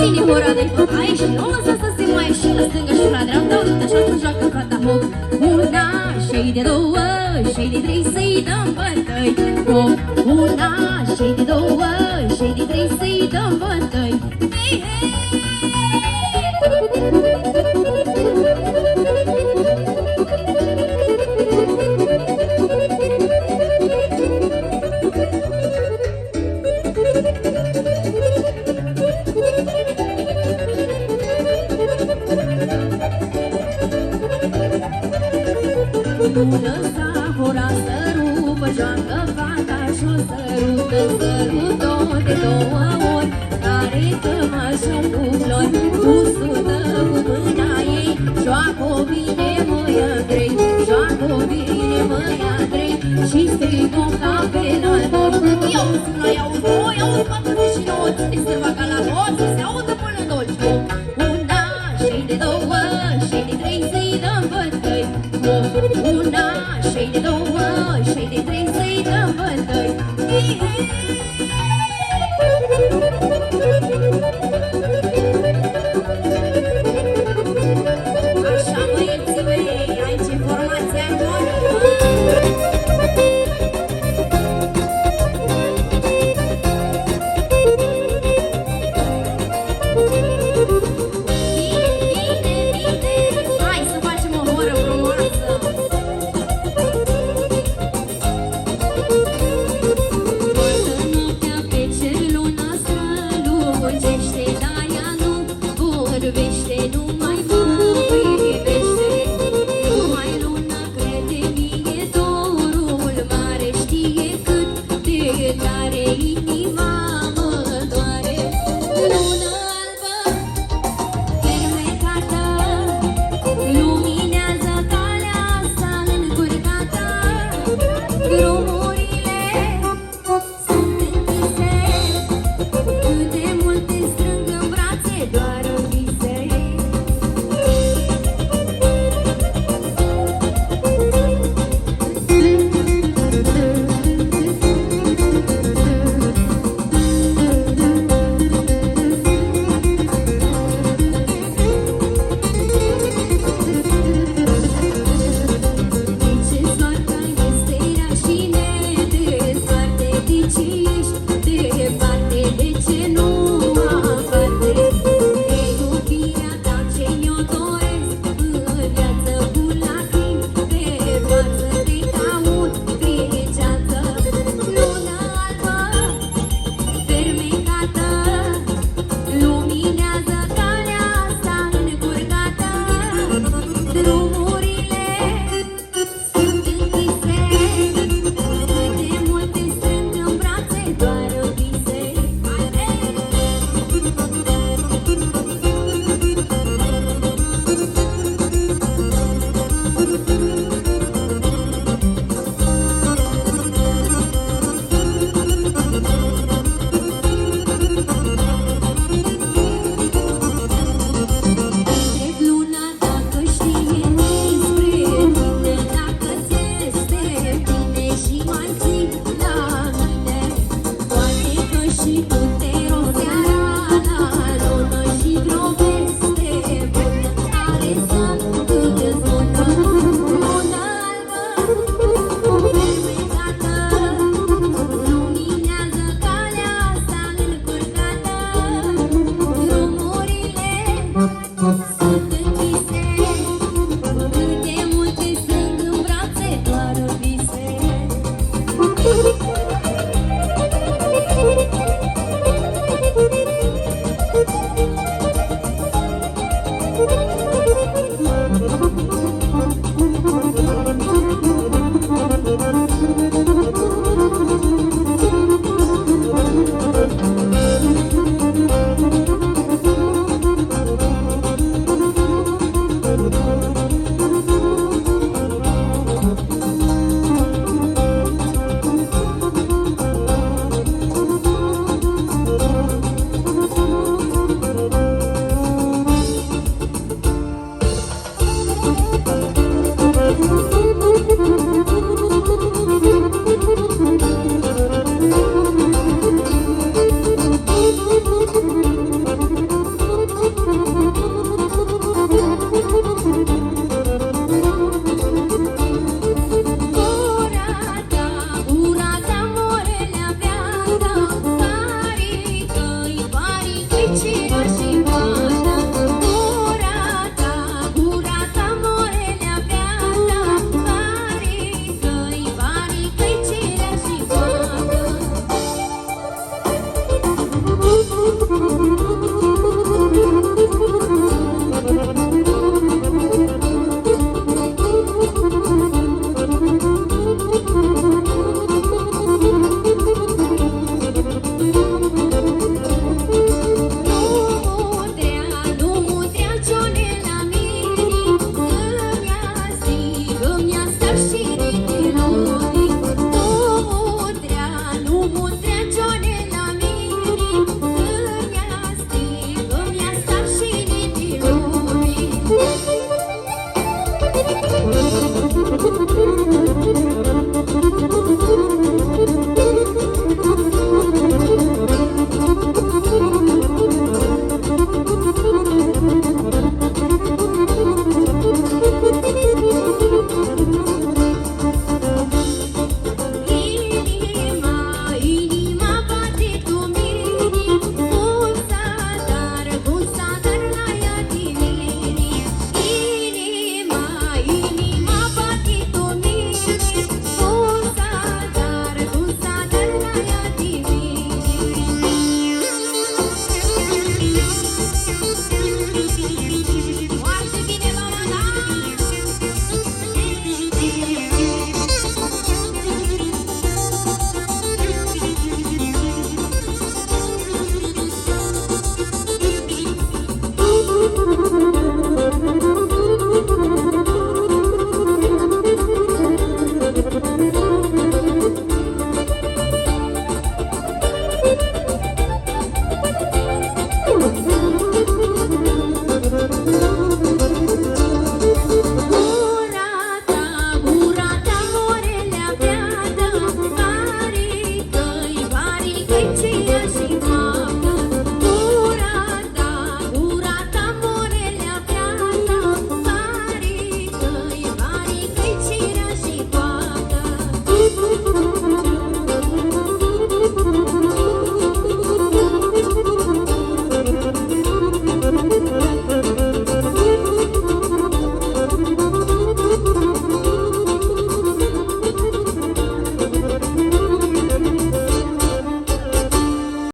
ține hora de bătaie și nu lăsa să se mai și la stânga și la dreapta. Uite așa să joacă fata hop. Una, și de două, și de trei să-i dăm bătăi. Hop, una, și de două, și de trei să-i dăm bătăi. Hei, hei! Nu lăsa hora să rupă, joacă fata și-o sărută, sărută de două ori, care cămașă cu flori, cu sută cu mâna ei, joacă-o bine, măi Andrei, joacă-o bine, măi Andrei, și strigă ca pe la noi. Iau-ți, noi, iau-ți, voi, iau-ți, 49, ține-ți ca la hoți, se audă